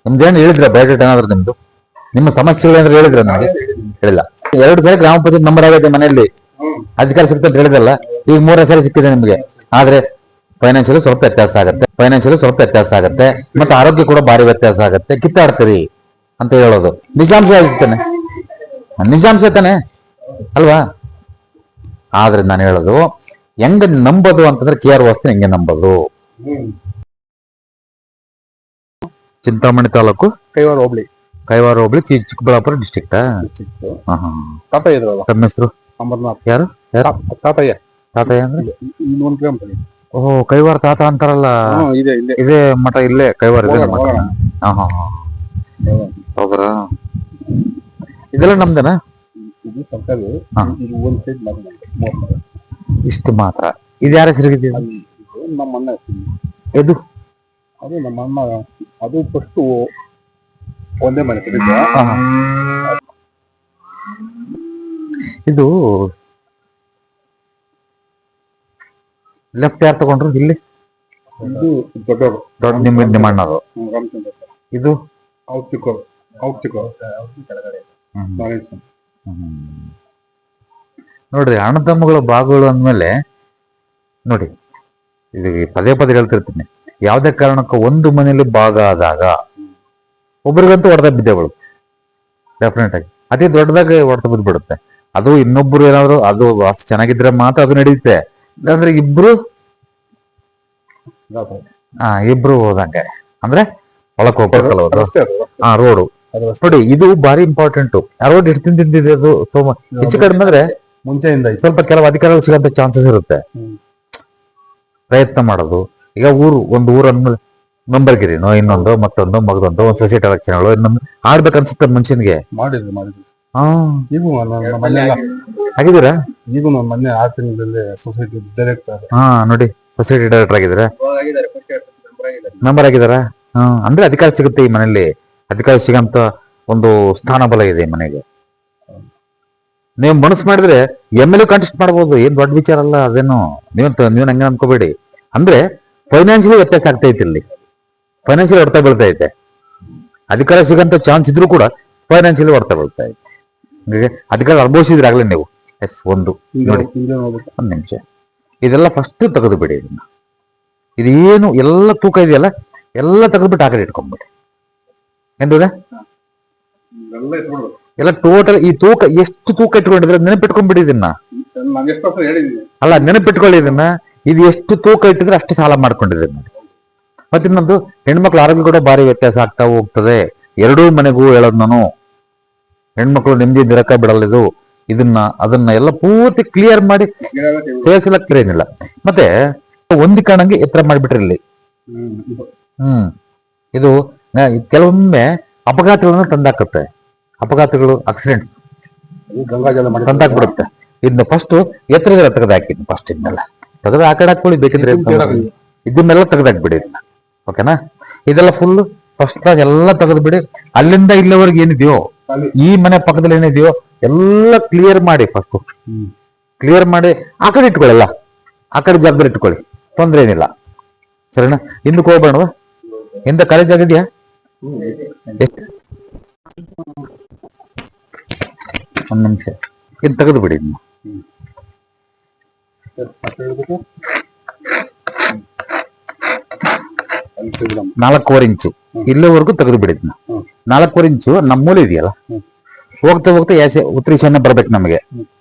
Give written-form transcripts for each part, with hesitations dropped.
ನಿಮ್ದೇನು ಹೇಳಿದ್ರ ಬಯೋಡೇಟಾ ಏನಾದ್ರು ನಿಮ್ದು ನಿಮ್ಮ ಸಮಸ್ಯೆಗಳು ಏನಾದ್ರು ಹೇಳಿದ್ರ ನನಗೆ ಹೇಳಿಲ್ಲ. 2 ಸರಿ ಗ್ರಾಮ ಪಂಚಾಯತ್ ನಂಬರ್ ಆಗೈತೆ ಮನೆಯಲ್ಲಿ ಅಧಿಕಾರ ಸಿಗುತ್ತೆ ಅಂತ ಹೇಳಿದಲ್ಲ, ಈಗ 3ನೇ ಸರಿ ಸಿಕ್ಕಿದೆ ನಿಮ್ಗೆ. ಆದ್ರೆ ಫೈನಾನ್ಷಿಯಲ್ ಸ್ವಲ್ಪ ವ್ಯತ್ಯಾಸ ಆಗತ್ತೆ, ಮತ್ತೆ ಆರೋಗ್ಯ ಕೂಡ ಭಾರಿ ವ್ಯತ್ಯಾಸ ಆಗತ್ತೆ, ಕಿತ್ತಾಡ್ತೀರಿ ಅಂತ ಹೇಳೋದು ನಿಜಾಂಶ ಆಗಿರ್ತಾನೆ, ನಿಜಾಂಶ ತಾನೆ ಅಲ್ವಾ? ಆದ್ರೆ ನಾನು ಹೇಳೋದು ಹೆಂಗ ನಂಬೋದು ಅಂತಂದ್ರೆ KR ವಾಸ್ತು ಹೆಂಗೆ ನಂಬೋದು. ಚಿಂತಾಮಣಿ ತಾಲೂಕು ಕೈವಾರ ಹೋಬಳಿ ಚಿಕ್ಕಬಳ್ಳಾಪುರ ಡಿಸ್ಟ್ರಿಕ್ಟ್. ತಾತ ಇದ್ರಲ್ಲ ತಮ್ಮ ಹೆಸರು ಅಮರ್ನಾಥ್. ಯಾರು? ತಾತಯ್ಯ ಅಂದ್ರೆ ಇನ್ನೊಂದು ಕಿಲೋಮೀಟರ್. ಓಹೋ, ಕೈವಾರ ತಾತ ಅಂತಾರಲ್ಲ, ಇದೇ ಮಠ ಇಲ್ಲೇ ಕೈವಾರ ಇದೆ ಮಠ. ಹೌದ್ರಾ? ಇದೆಲ್ಲ ನಮ್ದೇನಾ? ಇದು ಸರ್ಕಾರಿ. ಇದು ಒಂದ್ ಸೈಡ್ ಇಷ್ಟು ಮಾತ್ರ. ಇದು ಯಾರ ಹೆಸರಿಗಿದೆ? ನಮ್ಮ ಅಣ್ಣ ಇದು ಅದು ನಮ್ಮ ಅಣ್ಣ. ಅದು ಫಸ್ಟ್ ಒಂದೇ ಮನೆ. ಇದು ಲೆಫ್ಟ್ ಯಾರು ತಗೊಂಡ್ರು? ಇಲ್ಲಿ ಇದು ದೊಡ್ಡವರು, ದೊಡ್ಡ ನಿಮ್ಮ ಅಣ್ಣವರು. ಇದು ನೋಡ್ರಿ, ಅಣ್ಣ ತಮ್ಮಗಳ ಭಾಗಗಳು ಅಂದ್ಮೇಲೆ ನೋಡಿ, ಇದು ಪದೇ ಪದೇ ಹೇಳ್ತಿರ್ತೀನಿ, ಯಾವುದೇ ಕಾರಣಕ್ಕೂ ಒಂದು ಮನೇಲಿ ಭಾಗ ಆದಾಗ ಒಬ್ರಿಗಂತೂ ಹೊಡೆದ ಬಿದ್ದೆ ಬಿಡುತ್ತೆ, ಡೆಫಿನೆಟ್ ಆಗಿ. ಅತಿ ದೊಡ್ಡದಾಗಿ ಹೊಡೆತ ಬಿದ್ದು ಬಿಡುತ್ತೆ. ಅದು ಇನ್ನೊಬ್ರು ಏನಾದ್ರು ಅದು ಅಷ್ಟು ಚೆನ್ನಾಗಿದ್ರೆ ಮಾತ್ರ ಅದು ನಡೆಯುತ್ತೆ. ಅಂದ್ರೆ ಇಬ್ರು ಹೋದಂಗೆ, ಅಂದ್ರೆ ಒಳಕ್ ಹೋಗ್ಬೇಕಲ್ಲ ರೋಡು. ನೋಡಿ, ಇದು ಬಾರಿ ಇಂಪಾರ್ಟೆಂಟ್. ರೋಡ್ ಎಷ್ಟು ತಿಂದಿದೆ ಅದು ಹೆಚ್ಚು ಕಡಿಮೆ ಅಂದ್ರೆ ಮುಂಚೆಯಿಂದ ಸ್ವಲ್ಪ ಕೆಲವು ಅಧಿಕಾರಿಗಳು ಸಿಗಂತ ಚಾನ್ಸಸ್ ಇರುತ್ತೆ. ಪ್ರಯತ್ನ ಮಾಡೋದು. ಈಗ ಒಂದು ಊರು ಅಂದ್ಮೇಲೆ ಮೆಂಬರ್ಗಿರಿನೋ ಇನ್ನೊಂದು ಮತ್ತೊಂದು ಮಗದೊಂದು ಒಂದು ಸೊಸೈಟಿ ಎಲೆಕ್ಷನ್ಗಳು ಇನ್ನೊಂದು ಆಡ್ಬೇಕನ್ಸುತ್ತೆ ಮನುಷ್ಯನಿಗೆ. ಮಾಡಿದ್ರು ಈಗ ಆಗಿದ್ದೀರಾ? ಈಗ ಮೊನ್ನೆ 6 ತಿಂಗಳಲ್ಲಿ ಸೊಸೈಟಿ ಡೈರೆಕ್ಟರ್. ನೋಡಿ, ಸೊಸೈಟಿ ಡೈರೆಕ್ಟರ್ ಆಗಿದ್ದಾರೆ, ಮೆಂಬರ್ ಆಗಿದಾರ. ಅಂದ್ರೆ ಅಧಿಕಾರ ಸಿಗುತ್ತೆ ಈ ಮನೆಯಲ್ಲಿ. ಅಧಿಕಾರ ಸಿಗಂತ ಒಂದು ಸ್ಥಾನ ಬಲ ಇದೆ ಈ ಮನೆಗೆ. ನೀವು ಮನಸ್ಸು ಮಾಡಿದ್ರೆ MLA ಕಂಟೆಸ್ಟ್ ಮಾಡ್ಬೋದು, ಏನ್ ದೊಡ್ಡ ವಿಚಾರ ಅಲ್ಲ ಅದೇನು. ನೀವ್ ಹಂಗ ಅನ್ಕೋಬೇಡಿ. ಅಂದ್ರೆ ಫೈನಾನ್ಷಿಯಲಿ ವ್ಯತ್ಯಾಸ ಆಗ್ತೈತಿ, ಇಲ್ಲಿ ಫೈನಾನ್ಷಿಯಲಿ ಹೊಡ್ತಾ ಬೀಳ್ತಾ ಐತೆ. ಅಧಿಕಾರ ಸಿಗಂತ ಚಾನ್ಸ್ ಇದ್ರೂ ಕೂಡ ಫೈನಾನ್ಷಿಯಲಿ ಹೊಡ್ತಾ ಬೀಳ್ತಾ ಐತೆ. ಅಧಿಕಾರ ಅನುಭವಿಸಿದ್ರೆ ಆಗ್ಲೇ ನೀವು. ಒಂದು ನೋಡಿ, ಒಂದ್ ನಿಮಿಷ, ಇದೆಲ್ಲ ಫಸ್ಟ್ ತೆಗೆದು ಬಿಡಿ. ಇದೇನು ಎಲ್ಲ ತೂಕ ಇದೆಯಲ್ಲ, ಎಲ್ಲ ತೆಗೆದ್ಬಿಟ್ಟು ಆ ಕಡೆ ಇಟ್ಕೊಂಡ್ಬಿಡಿ. ಎಂದ ಎಲ್ಲ ಟೋಟಲ್ ಈ ತೂಕ ಎಷ್ಟು ತೂಕ ಇಟ್ಕೊಂಡಿದ್ರೆ ನೆನಪಿಟ್ಕೊಂಡ್ಬಿಡಿ ಇದನ್ನ. ಅಲ್ಲ, ನೆನಪಿಟ್ಕೊಳ್ಳಿ ಇದನ್ನ. ಇದು ಎಷ್ಟು ತೂಕ ಇಟ್ಟಿದ್ರೆ ಅಷ್ಟು ಸಾಲ ಮಾಡ್ಕೊಂಡಿದ್ದೀನಿ. ಮತ್ತೆ ಇನ್ನೊಂದು, ಹೆಣ್ಮಕ್ಳು ಆರೋಗ್ಯ ಕೂಡ ಭಾರಿ ವ್ಯತ್ಯಾಸ ಆಗ್ತಾ ಹೋಗ್ತದೆ. ಎರಡೂ ಮನೆಗೂ ಹೇಳೋದು ನಾನು, ಹೆಣ್ಮಕ್ಳು ನೆಮ್ಮದಿ ನಿರಕ ಬಿಡಲಿದು. ಅದನ್ನ ಎಲ್ಲ ಪೂರ್ತಿ ಕ್ಲಿಯರ್ ಮಾಡಿ ತೋರಿಸಲಕ್ಕೆ ಏನಿಲ್ಲ. ಮತ್ತೆ ಹೊಂದಿಕಾಣಂಗೆ ಎತ್ತರ ಮಾಡಿಬಿಟ್ರಿ ಇಲ್ಲಿ. ಇದು ಕೆಲವೊಮ್ಮೆ ಅಪಘಾತಗಳನ್ನ ತಂದಾಕತ್ತೆ. ಅಪಘಾತಗಳು, ಆಕ್ಸಿಡೆಂಟ್ ತಂದಾಕ್ಬಿಡುತ್ತೆ. ಇದನ್ನ ಫಸ್ಟ್ ಎತ್ತರದ ತೆಗೆದಾಕಿದ್ನ. ಫಸ್ಟ್ ಇದನ್ನೆಲ್ಲ ತೆಗೆದು ಆ ಕಡೆ ಹಾಕೊಳ್ಳಿ ಬೇಕಿದ್ರೆ. ಇದನ್ನೆಲ್ಲ ತೆಗೆದಾಕ್ಬಿಡಿ ಇದನ್ನ. ಓಕೆನಾ? ಇದೆಲ್ಲ ಫುಲ್ ಫಸ್ಟ್ ಕ್ಲಾಸ್ ಎಲ್ಲ ತೆಗೆದ್ಬಿಡಿ. ಅಲ್ಲಿಂದ ಇಲ್ಲಿವರೆಗೆ ಏನಿದೆಯೋ, ಈ ಮನೆ ಪಕ್ಕದಲ್ಲಿ ಏನಿದೆಯೋ ಎಲ್ಲ ಕ್ಲಿಯರ್ ಮಾಡಿ. ಫಸ್ಟ್ ಕ್ಲಿಯರ್ ಮಾಡಿ ಆ ಕಡೆ ಇಟ್ಕೊಳ್ಳಲ್ಲ, ಆ ಕಡೆ ಜಾಗದಲ್ಲಿ ಇಟ್ಕೊಳ್ಳಿ, ತೊಂದ್ರೆ ಏನಿಲ್ಲ. ಸರಿನಾ? ಹಿಂದಕ್ಕೆ ಹೋಗ್ಬೇಡವಾ? ಹಿಂದೆ ಖಾಲಿ ಜಾಗ ಇದೆಯಾ? ಒಂದ್ ನಿಮಿಷ, ಇನ್ನು ತೆಗೆದು ಬಿಡಿ. 4.25 ಇಂಚು ಇಲ್ಲಿವರೆಗೂ ತೆಗೆದು ಬಿಡಿದ್ನ. 4.25 ಇಂಚು ನಮ್ಮ ಮೂಲೆ ಇದೆಯಲ್ಲ, ಹೋಗ್ತಾ ಹೋಗ್ತಾ ಉತ್ತರ ಈಶಾನ್ಯ ಬರ್ಬೇಕು ನಮಗೆ.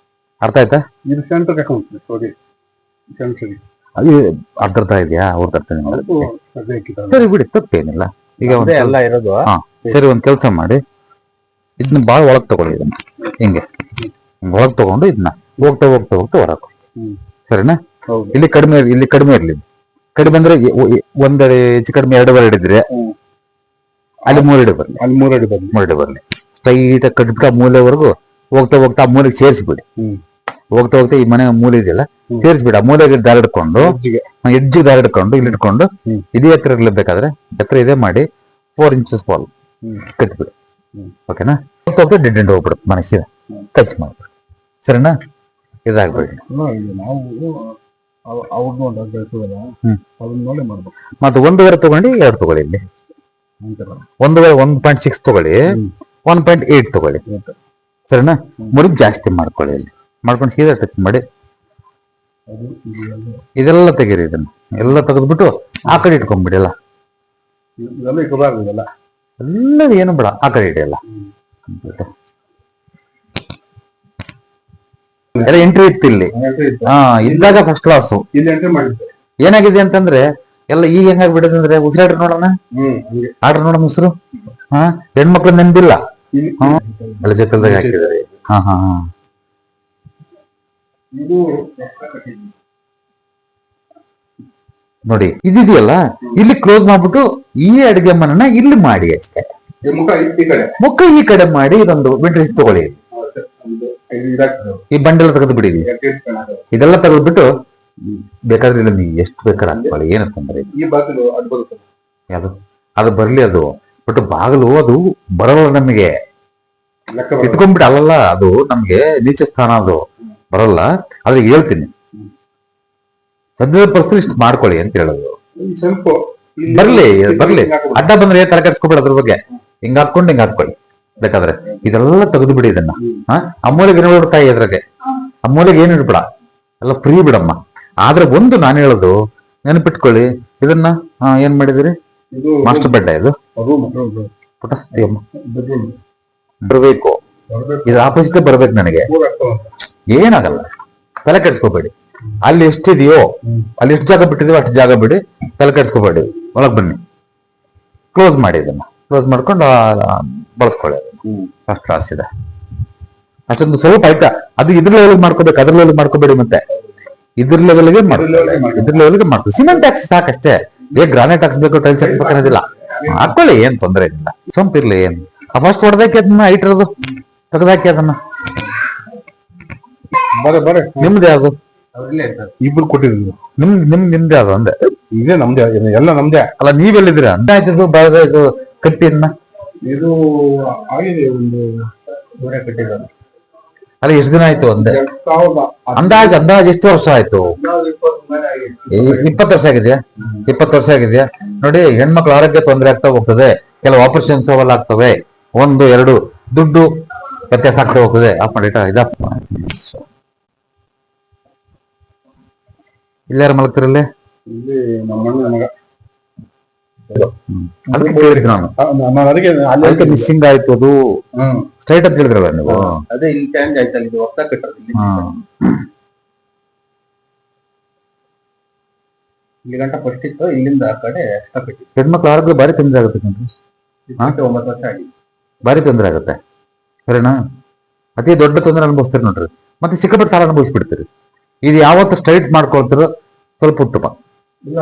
ಅರ್ಥ ಆಯ್ತಾ? ಅದು ಅರ್ಥ ಇದೆಯಾ? ಸರಿ ಬಿಡಿ, ತಪ್ಪೇನಿಲ್ಲ. ಈಗ ಎಲ್ಲ ಇರೋದು. ಸರಿ, ಒಂದ್ ಕೆಲಸ ಮಾಡಿ, ಇದನ್ನ ಬಾಳ ಒಳಗ್ ತಗೊಳ್ಳಿ. ಇದನ್ನ ಹಿಂಗೆ ಒಳಗ್ ತಗೊಂಡು ಇದನ್ನ ಹೋಗ್ತಾ ಹೋಗ್ತಾ ಹೋಗ್ತಾ ಹೊರಕು. ಸರಿನಾ? ಇಲ್ಲಿ ಕಡಿಮೆ ಇರ್ಲಿ. ಕಡಿಮೆ ಅಂದ್ರೆ ಒಂದೆಡೆ ಹೆಚ್ಚು ಕಡಿಮೆ 2 ಇಡಿದ್ರೆ ಅಲ್ಲಿ 3 ಅಡಿ ಬರ್ಲಿ. 3 ಅಡಿ ಬರ್ಲಿ. ಸ್ಟ್ರೈಟ್ ಕಟ್ಬಿಟ್ಟು ಆ ಮೂಲೆವರೆಗೂ ಹೋಗ್ತಾ ಹೋಗ್ತಾ ಆ ಮೂಲೆಗೆ ಸೇರಿಸ್ಬಿಡಿ. ಹೋಗ್ತಾ ಹೋಗ್ತಾ ಈ ಮನೆ ಮೂಲೆ ಇದೆಯಲ್ಲ, ಸೇರಿಸ್ಬಿಡಿ. ಆ ಮೂಲೆಗೆ ದಾರ ಹಿಡ್ಕೊಂಡು, ಎಡ್ಜಿಗೆ ದಾರ ಹಿಡ್ಕೊಂಡು ಇಲ್ಲಿ ಇಟ್ಕೊಂಡು, ಇದೇ ಎತ್ತರ ಇರ್ಲೇಬೇಕಾದ್ರೆ ಎತ್ತರ ಇದೇ ಮಾಡಿ 4 ಇಂಚಸ್ ಬಾಲ್ ಕಟ್ಬಿಡಿ. ಓಕೆನಾ? ಹೋಗ್ತಾ ಹೋಗ್ತಾ ಡೆಡ್ ಎಂಡ್ ಹೋಗ್ಬಿಡುತ್ತೆ ಮನುಷ್ಯ. ಟಚ್ ಮಾಡ್ಬಿಡಿ. ಸರಿನಾ? ಇದಾಗ್ಬೇಡಿ. ಮತ್ತೆ 1.5 ತಗೊಂಡು 2 ತಗೊಳ್ಳಿ. ಇಲ್ಲಿ ಒಂದು 1.6 ತಗೊಳ್ಳಿ, 1.8 ತಗೊಳ್ಳಿ, ಸರಿನಾ? ಮುರಿದು ಜಾಸ್ತಿ ಮಾಡ್ಕೊಳ್ಳಿ. ಇಲ್ಲಿ ಮಾಡ್ಕೊಂಡು ಸೀದಾ ಟಚ್ ಮಾಡಿ ಇದೆಲ್ಲ ತೆಗೀರಿ. ಇದನ್ನ ಎಲ್ಲ ತೆಗೆದ್ಬಿಟ್ಟು ಆ ಕಡೆ ಇಟ್ಕೊಂಡ್ಬಿಡಿ. ಎಲ್ಲ ಎಲ್ಲ ಏನು ಬೇಡ, ಆ ಕಡೆ ಇಡಿ. ಎಲ್ಲ ಎಲ್ಲ ಎಂಟ್ರಿ ಇತ್ತು ಇಲ್ಲಿ. ಇದ್ದಾಗ ಫಸ್ಟ್ ಕ್ಲಾಸು. ಏನಾಗಿದೆ ಅಂತಂದ್ರೆ ಎಲ್ಲ ಈಗ ಹೆಂಗಾಗ್ಬಿಟ್ಟಿದೆ ಅಂದ್ರೆ ಉಸಿರಾಡ್ರಿ ನೋಡೋಣ, ಆಡ್ರಿ ನೋಡೋಣ ಉಸಿರು. ಹೆಣ್ಮಕ್ಳು ನೆನ್ಪಿಲ್ಲ, ಎಲ್ಲ ಜೊತೆಲ್ದಾಗ ಹಾಕಿದ್ದಾರೆ. ನೋಡಿ ಇದಿದೆಯಲ್ಲ, ಇಲ್ಲಿ ಕ್ಲೋಸ್ ಮಾಡ್ಬಿಟ್ಟು ಈ ಅಡಿಗೆ ಮನನ ಇಲ್ಲಿ ಮಾಡಿ ಅಷ್ಟೇ. ಮುಖ ಈ ಕಡೆ ಮಾಡಿ ಇದೊಂದು ವೆಂಟ್ರಿಸ್ ತಗೊಳ್ಳಿ. ಈ ಬಂಡೆಲ್ಲ ತೆಗೆದು ಬಿಡಿ. ಇದೆಲ್ಲ ತೆಗೆದ್ಬಿಟ್ಟು ಬೇಕಾದ್ರೆ ಇಲ್ಲ ನೀವು ಎಷ್ಟು ಬೇಕಾದ್ರೆ ಹಾಕೊಳ್ಳಿ, ಏನು ತೊಂದರೆ. ಯಾವುದು ಅದು ಬರ್ಲಿ. ಅದು ಬಟ್ ಬಾಗಿಲು ಅದು ಬರಲ್ಲ ನಮಗೆ, ಇಟ್ಕೊಂಡ್ಬಿಟ್ಟು ಅಲ್ಲಲ್ಲ. ಅದು ನಮ್ಗೆ ನೀಚ ಸ್ಥಾನ, ಅದು ಬರಲ್ಲ. ಆದ್ರೆ ಹೇಳ್ತೀನಿ, ಸದ್ಯದ ಪರಿಸ್ಥಿತಿ ಇಷ್ಟು ಮಾಡ್ಕೊಳ್ಳಿ ಅಂತ ಹೇಳೋದು. ಬರ್ಲಿ ಬರ್ಲಿ, ಅಡ್ಡ ಬಂದ್ರೆ ತಲೆ ಕೆಡ್ಸ್ಕೊಬೇಡ ಅದ್ರ ಬಗ್ಗೆ. ಹಿಂಗ ಹಾಕೊಂಡು ಹಿಂಗ ಹಾಕೊಳ್ಳಿ ಬೇಕಾದ್ರೆ. ಇದೆಲ್ಲ ತೆಗೆದು ಬಿಡಿ. ಇದನ್ನ ಅಮ್ಮೂಲಿಗೆ ಏನು ಇಡ್ತಾಯಿ ಅದ್ರಾಗೆ, ಅಮ್ಮೂಲಿಗೆ ಏನು ಇಡ್ಬೇಡ, ಎಲ್ಲ ಫ್ರೀ ಬಿಡಮ್ಮ. ಆದ್ರೆ ಒಂದು ನಾನು ಹೇಳೋದು ನೆನಪಿಟ್ಕೊಳ್ಳಿ, ಇದನ್ನ ಏನ್ ಮಾಡಿದಿರಿ? ಮಾಸ್ಟರ್ ಬೆಡ್ ಇದು ಪುಟ ಬರ್ಬೇಕು. ಇದು ಆಪೋಸಿಟ್ ಬರ್ಬೇಕು ನನಗೆ. ಏನಾಗಲ್ಲ, ತಲೆ ಕೆಡ್ಸ್ಕೋಬೇಡಿ. ಅಲ್ಲಿ ಎಷ್ಟಿದೆಯೋ ಅಲ್ಲಿ ಎಷ್ಟು ಜಾಗ ಬಿಟ್ಟಿದೀವೋ ಅಷ್ಟು ಜಾಗ ಬಿಡಿ, ತಲೆ ಕೆಡ್ಸ್ಕೋಬೇಡಿ. ಒಳಗ್ ಬನ್ನಿ, ಕ್ಲೋಸ್ ಮಾಡಿ. ಇದನ್ನ ಕ್ಲೋಸ್ ಮಾಡ್ಕೊಂಡು ಬಳಸ್ಕೊಳ್ಳಿ. ಫಸ್ಟ್ ಕ್ಲಾಸ್ ಇದೆ. ಅಷ್ಟೊಂದು ಸ್ವಲ್ಪ ಆಯ್ತಾ? ಅದು ಇದ್ರ ಲೆವೆಲ್ ಮಾಡ್ಕೋಬೇಕು, ಅದ್ರ ಲೆವೆಲ್ ಮಾಡ್ಕೋಬೇಡಿ. ಮತ್ತೆ ಇದ್ರ ಲೆವೆಲ್ಗೆ ಇದ್ರ ಲೆವೆಲ್ಗೆ ಮಾಡ್ಕೊಳ್ಳಿ. ಸಿಮೆಂಟ್ ಹಾಕ್ಸಿ ಸಾಕಷ್ಟೇ. ಗ್ರಾನೈಟ್ ಹಾಕ್ಸ್ಬೇಕು, ಟೈಲ್ಸ್ ಹಾಕ್ಸ್ಬೇಕು ಅನ್ನೋದಿಲ್ಲ. ಹಾಕೊಳ್ಳಿ, ಏನ್ ತೊಂದರೆ ಇಲ್ಲ. ಸೊಂಪಿರ್ಲಿ ಏನು. ಫಸ್ಟ್ ಹೊಡೆದಾಕಿ ಅದನ್ನ ಇಟ್ಟಿರೋದು ತೆಗೆದಾಕಿ ಅದನ್ನ. ನಿಮ್ದು ಯಾವ್ದು? ಇಬ್ರು ಕೊಟ್ಟಿದ್ರು. ನಿಮ್ದು ಯಾವ್ದು ಅಂದೆ? ಇದೇ ನಮ್ದೇ, ಎಲ್ಲ ನಮ್ದೇ. ಅಲ್ಲ ನೀವೆಲ್ಲಿದ್ದೀರ ಅಂತ ಆಯ್ತು ಭಾಗ ಇದು ಕಟ್ಟಿನ? ಇದು ಆಗಿದೆ, ಒಂದು ಕಟ್ಟಿದ್ದಾರೆ. ಅಲ್ಲ ಎಷ್ಟು ದಿನ ಆಯ್ತು ಅಂದೆ? ಅಂದಾಜ್ ಎಷ್ಟು ವರ್ಷ ಆಯ್ತು? 20 ವರ್ಷ ಆಗಿದೆಯಾ? 20 ವರ್ಷ ಆಗಿದೆಯಾ? ನೋಡಿ, ಹೆಣ್ಮಕ್ಳು ಆರೋಗ್ಯ ತೊಂದರೆ ಆಗ್ತಾ ಹೋಗ್ತದೆ. ಕೆಲವು ಆಪರೇಷನ್ ಸೋವಲ್ ಆಗ್ತವೆ. 1, 2 ದುಡ್ಡು ವ್ಯತ್ಯಾಸ ಆಗ್ತಾ ಹೋಗ್ತದೆ. ಆಫ್ ಮಾಡಿಟ ಇದಪ್ಪ. ಇಲ್ಲಾರ ಮಲಗ್ತಿರಲ್ಲೇ? ಅದಕ್ಕೆ ಕೇಳಿದ್ರಿ ನಾನು. ಅದಕ್ಕೆ ಮಿಸ್ಸಿಂಗ್ ಆಯ್ತು. ಅದು ಸ್ಟ್ರೈಟ್ ಅಂತ ಹೇಳಿದ್ರಲ್ಲ ನೀವು. ಅದೇ ಇಲ್ಲಿ ಚೇಂಜ್ ಆಯ್ತಲ್ಲ, ಇದು ಹೊಸ ಕಟ್ಟೋದು. ಇಲ್ಲಿ ಗಂಟ ಫಸ್ಟ್ ಇತ್ತು, ಇಲ್ಲಿಂದ ಆ ಕಡೆ ಎಕ್ಸ್ಟ್ರಾ ಕಟ್ಟಿ. ಹೆಣ್ಮಕ್ಳು ಆರೋಗ್ಯ ಭಾರಿ ತೊಂದರೆ ಆಗುತ್ತೆ ಕಣ್ರಿ. 9 ವರ್ಷ ಆಗಿದೆ, ಭಾರಿ ತೊಂದರೆ ಆಗುತ್ತೆ. ಸರಿನಾ? ಅತಿ ದೊಡ್ಡ ತೊಂದರೆ ಅನುಭವಿಸ್ತೀರಿ ನೋಡ್ರಿ. ಮತ್ತೆ ಸಿಕ್ಕಾಪಟ್ಟೆ ಸಾಲ ಅನುಭವಿಸ್ಬಿಡ್ತೀರಿ. ಇದು ಯಾವತ್ತು ಸ್ಟ್ರೈಟ್ ಮಾಡ್ಕೊಳ್ತಿರೋ ಸ್ವಲ್ಪ ಉತ್ತಮ. ಈಗ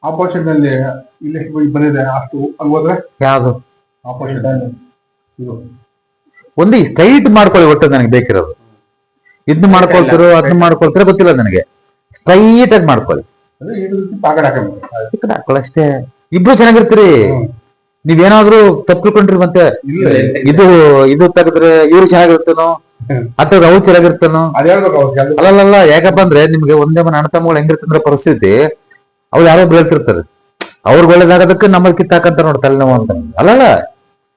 ಆಪೋಸಿಟ್ ನಲ್ಲಿ ಇಲ್ಲಿ ಬಂದಿದೆ ಅಷ್ಟು ಹೋದ್ರೆ ಯಾವುದು ಆಪೋಸಿಟ್ ಒಂದು ಸ್ಟ್ರೈಟ್ ಮಾಡ್ಕೊಳ್ಳಿ. ಒಟ್ಟು ನನಗೆ ಬೇಕಿರೋದು ಇದನ್ನ ಮಾಡ್ಕೊಳ್ತಿರೋ ಅದನ್ನ ಮಾಡ್ಕೊಳ್ತಿರೋ ಗೊತ್ತಿಲ್ಲ ನನಗೆ. ಸ್ಟ್ರೈಟ್ ಆಗಿ ಮಾಡ್ಕೊಳ್ಳಿ. ಹಾಕೊಳ್ಳಷ್ಟೇ. ಇಬ್ರು ಚೆನ್ನಾಗಿರ್ತೀರಿ. ನೀವೇನಾದ್ರೂ ತಪ್ಪಿಕೊಂಡ್ರಿ ಮತ್ತೆ ಇದು ಇದು ತೆಗೆದ್ರೆ ಇವ್ರು ಚೆನ್ನಾಗಿರ್ತಾನೋ ಅಥವಾ ಅವ್ರು ಚೆನ್ನಾಗಿರ್ತಾನೋ ಅಲ್ಲಲ್ಲ. ಯಾಕಪ್ಪ ಅಂದ್ರೆ ನಿಮ್ಗೆ ಒಂದೇ ಮನೆ ಅಣ್ಣ ತಮ್ಮಗಳು ಹೆಂಗಿರ್ತಂದ್ರೆ ಪರಿಸ್ಥಿತಿ, ಅವ್ರು ಯಾರೋ ಹೇಳ್ತಿರ್ತಾರೆ. ಅವ್ರಿಗೆ ಒಳ್ಳೇದಾಗೋದಕ್ಕೆ ನಮ್ಮಲ್ಲಿ ಕಿತ್ತಾಕಂತ ನೋಡಿ ತಲೆನೋವು ಅಂತ. ಅಲ್ಲಲ್ಲ,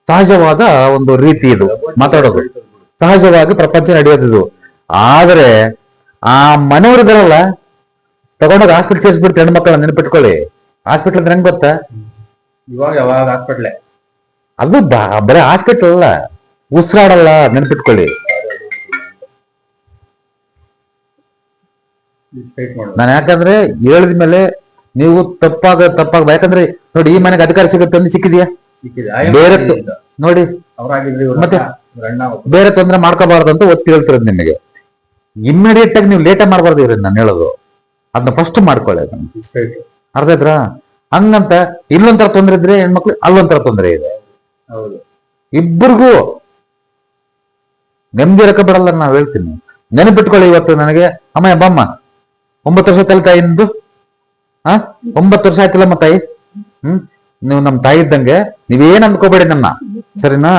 ಸಹಜವಾದ ಒಂದು ರೀತಿ ಇದು ಮಾತಾಡೋದು. ಸಹಜವಾಗಿ ಪ್ರಪಂಚ ನಡೆಯೋದು ಇದು. ಆದ್ರೆ ಆ ಮನೆಯವ್ರು ಬರಲ್ಲ, ತಗೊಂಡೋಗ ಹಾಸ್ಪಿಟಲ್ ಸೇರಿಸ್ಬಿಡ್ತು. ಹೆಣ್ಮಕ್ಳ ನೆನಪಿಟ್ಕೊಳ್ಳಿ. ಹಾಸ್ಪಿಟಲ್ ಅಂದ್ರೆ ಹೆಂಗ್ ಗೊತ್ತಾ? ಇವಾಗ ಯಾವಾಗ ಹಾಸ್ಪಿಟ್ಲೆ ಅದು ಬರೀ ಹಾಸ್ಪಿಟಲ್ ಅಲ್ಲ, ಉಸಿರಾಡಲ್ಲ. ನೆನಪಿಟ್ಕೊಳ್ಳಿ. ನಾನು ಯಾಕಂದ್ರೆ ಹೇಳಿದ ಮೇಲೆ ನೀವು ತಪ್ಪಾಗ ಯಾಕಂದ್ರೆ ನೋಡಿ, ಈ ಮನೆಗೆ ಅಧಿಕಾರ ಸಿಗುತ್ತೆ ಅಂದ್ರೆ ಸಿಕ್ಕಿದ್ಯಾ? ಬೇರೆ ನೋಡಿ ಮತ್ತೆ ಬೇರೆ ತೊಂದ್ರೆ ಮಾಡ್ಕೋಬಾರ್ದು ಅಂತ ಒತ್ತಿ ಹೇಳ್ತಿರೋದು ನಿಮಗೆ. ಇಮ್ಮಿಡಿಯೇಟ್ ಆಗಿ ನೀವು ಲೇಟ್ ಮಾಡಬಾರ್ದು ಇರೋದು ನಾನು ಹೇಳೋದು. ಅದನ್ನ ಫಸ್ಟ್ ಮಾಡ್ಕೊಳ್ಳಿ. ಅದನ್ನ ಅರ್ಥ ಆಯ್ತಾ? ಹಂಗಂತ ಇಲ್ಲೊಂಥರ ತೊಂದರೆ ಇದ್ರೆ ಹೆಣ್ಮಕ್ಳು ಅಲ್ಲೊಂಥರ ತೊಂದರೆ ಇದೆ. ಇಬ್ಬರಿಗೂ ನೆಮ್ಮದಿ ಇರಕ ಬಿಡಲ್ಲ. ನಾವ್ ಹೇಳ್ತೀನಿ, ನೆನಪಿಟ್ಕೊಳ್ಳಿ. ಇವತ್ತು ನನಗೆ ಅಮ್ಮ ಬಮ್ಮ 9 ವರ್ಷ ತಲೆ ತಾಯಿಂದು 9 ವರ್ಷ ಆಯ್ತಿಲ್ಲಮ್ಮ ತಾಯಿ. ನೀವು ನಮ್ ತಾಯಿ ಇದ್ದಂಗೆ. ನೀವೇನ್ ಅಂದ್ಕೋಬೇಡಿ ನನ್ನ, ಸರಿನಾ?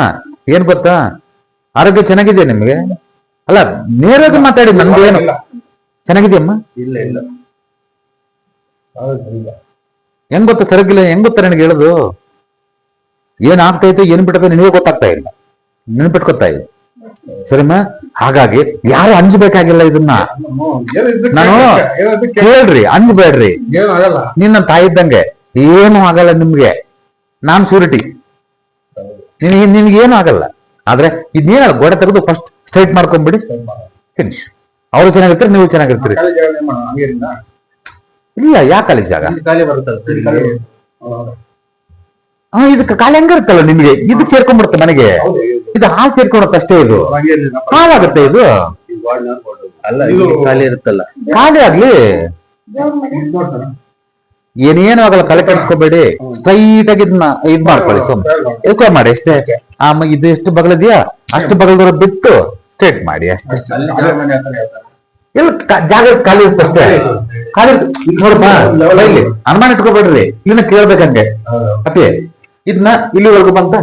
ಏನ್ ಗೊತ್ತಾ, ಆರೋಗ್ಯ ಚೆನ್ನಾಗಿದೆ ನಿಮ್ಗೆ. ಅಲ್ಲ, ನೇರವಾಗಿ ಮಾತಾಡಿ. ನಮ್ದು ಏನು ಚೆನ್ನಾಗಿದೆಯಮ್ಮ? ಇಲ್ಲ ಹೆಂಗ್ ಗೊತ್ತಾ? ಸರಿಗಿಲ್ಲ ಹೆಂಗ್ ಗೊತ್ತಾ ನನಗೆ ಹೇಳುದು? ಏನ್ ಆಗ್ತಾ ಇತ್ತು ಏನ್ ಬಿಟ್ಟದ ನಿನಗೆ ಗೊತ್ತಾಗ್ತಾ ಇಲ್ಲ, ನೆನ್ಪಿಟ್ಕೊತಾ ಇಲ್ಲ. ಸರಿನಾ? ಹಾಗಾಗಿ ಯಾರು ಅಂಜಬೇಕಾಗಿಲ್ಲ ಇದನ್ನ. ನಾನು ಕೇಳ್ರಿ, ಅಂಜಬೇಡ್ರಿ. ಏನಾಗಲ್ಲ. ನಿನ್ನ ತಾಯಿ ಇದ್ದಂಗೆ ಏನು ಆಗಲ್ಲ ನಿಮ್ಗೆ. ನಾನ್ ಸೂರಿಟಿ, ನಿಮ್ಗೆ ಏನು ಆಗಲ್ಲ. ಆದ್ರೆ ಇದೇನಲ್ಲ, ಗೋಡೆ ತೆಗೆದು ಫಸ್ಟ್ ಸ್ಟ್ರೈಟ್ ಮಾಡ್ಕೊಂಡ್ಬಿಡಿ, ಫಿನಿಶ್. ಅವ್ರು ಚೆನ್ನಾಗಿರ್ತಾರೆ, ನೀವು ಚೆನ್ನಾಗಿರ್ತೀರಿ. ಇಲ್ಲ, ಯಾಕೆ ಜಾಗ ಇದಕ್ಕೆ ಖಾಲಿ ಹಂಗಿರುತ್ತಲ್ಲ ನಿಮ್ಗೆ, ಇದಕ್ಕೆ ಸೇರ್ಕೊಂಡ್ಬಿಡುತ್ತೆ ಮನೆಗೆ. ಇದು ಹಾಲು ಸೇರ್ಕೊಳತ್ತೆ ಅಷ್ಟೇ, ಇದು ಹಾಲಾಗುತ್ತೆ. ಇದು ಖಾಲಿ ಇರುತ್ತಲ್ಲ, ಖಾಲಿ ಆಗ್ಲಿ, ಏನೇನು ಆಗಲ್ಲ. ತಲೆ ಕೆಡಿಸ್ಕೋಬೇಡಿ, ಸ್ಟ್ರೈಟ್ ಆಗಿ ಇದನ್ನ ಇದ್ ಮಾಡ್ಕೊಳ್ಳಿ, ಸುಮ್ಮನೆ ಮಾಡಿ ಅಷ್ಟೇ. ಇದು ಎಷ್ಟು ಬಗಲದಿಯಾ ಅಷ್ಟು ಬಗಲದವ್ರ ಬಿಟ್ಟು ಸ್ಟ್ರೈಟ್ ಮಾಡಿ ಅಷ್ಟೇ. ಎಲ್ಲ ಜಾಗ ಖಾಲಿ ಇರುತ್ತೆ ಅಷ್ಟೇ. ಖಾಲಿ ನೋಡಪ್ಪ, ಇಲ್ಲಿ ಅನುಮಾನ ಇಟ್ಕೋಬೇಡ್ರಿ, ಇದನ್ನ ಕೇಳ್ಬೇಕಂಗೆ ಅಪ್ಪಿ. ಇದನ್ನ ಇಲ್ಲಿವರೆಗೂ ಬಂತ,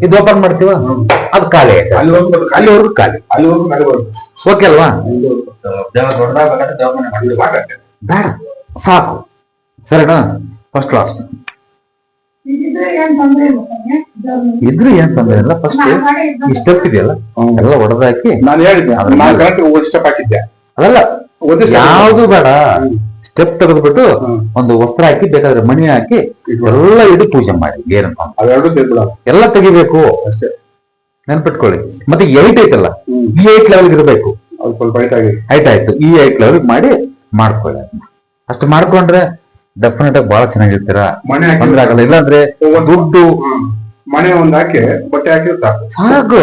ಇದು ಓಪನ್ ಮಾಡ್ತೀವ, ಅದು ಖಾಲಿ ಆಯ್ತು, ಅಲ್ಲಿವರೆಗೂ ಖಾಲಿ. ಓಕೆ ಅಲ್ವಾ? ಬೇಡ, ಸಾಕು. ಸರಿನಾ? ಫಸ್ಟ್ ಕ್ಲಾಸ್ ಇದ್ರೆ ಏನ್ ತೊಂದ್ರೆ ಇಲ್ಲ. ಫಸ್ಟ್ ಈ ಸ್ಟೆಪ್ ಇದೆಯಲ್ಲ ಎಲ್ಲ ಹೊಡೆದಾಕಿ ನಾನು ಹೇಳಿದ್ದೆ, ಸ್ಟೆಪ್ ಹಾಕಿದ್ದೆ. ಅದಲ್ಲ, ಯಾವ್ದು ಬೇಡ, ಸ್ಟೆಪ್ ತೆಗೆದ್ಬಿಟ್ಟು ಒಂದು ವಸ್ತ್ರ ಹಾಕಿ, ಬೇಕಾದ್ರೆ ಮಣಿ ಹಾಕಿ ಎಲ್ಲ ಇದು ಪೂಜೆ ಮಾಡಿ. ಏನಪ್ಪ ಎಲ್ಲ ತೆಗಿಬೇಕು ಅಷ್ಟೇ, ನೆನ್ಪಿಟ್ಕೊಳ್ಳಿ. ಮತ್ತೆ 8 ಐತಲ್ಲ, ಈ 8 ಲೆವೆಲ್ ಇರಬೇಕು. ಅದು ಸ್ವಲ್ಪ ಹೈಟ್ ಆಯ್ತು, ಈ 8 ಲೆವೆಲ್ ಮಾಡಿ ಮಾಡ್ಕೊಳ್ಳಿ. ಅಷ್ಟು ಮಾಡ್ಕೊಂಡ್ರೆ ಡೆಫಿನೆಟ್ ಆಗಿ ಬಹಳ ಚೆನ್ನಾಗಿರ್ತೀರಾ. ತೊಂದ್ರೆ ಆಗಲ್ಲ. ಇಲ್ಲಾಂದ್ರೆ ದುಡ್ಡು ಮನೆ ಒಂದ್ ಹಾಕಿ ಬಟ್ಟೆ ಹಾಕಿ ಸಾಕು,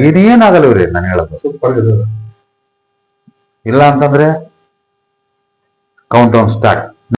ಏನೇನಾಗಲ್ಲವ್ರಿ ನಾನು ಹೇಳೋದು. ಸೂಪರ್. ಇಲ್ಲ ಅಂತಂದ್ರೆ ಕೌಂಟ್ ಡೌನ್ ಸ್ಟಾರ್ಟ್.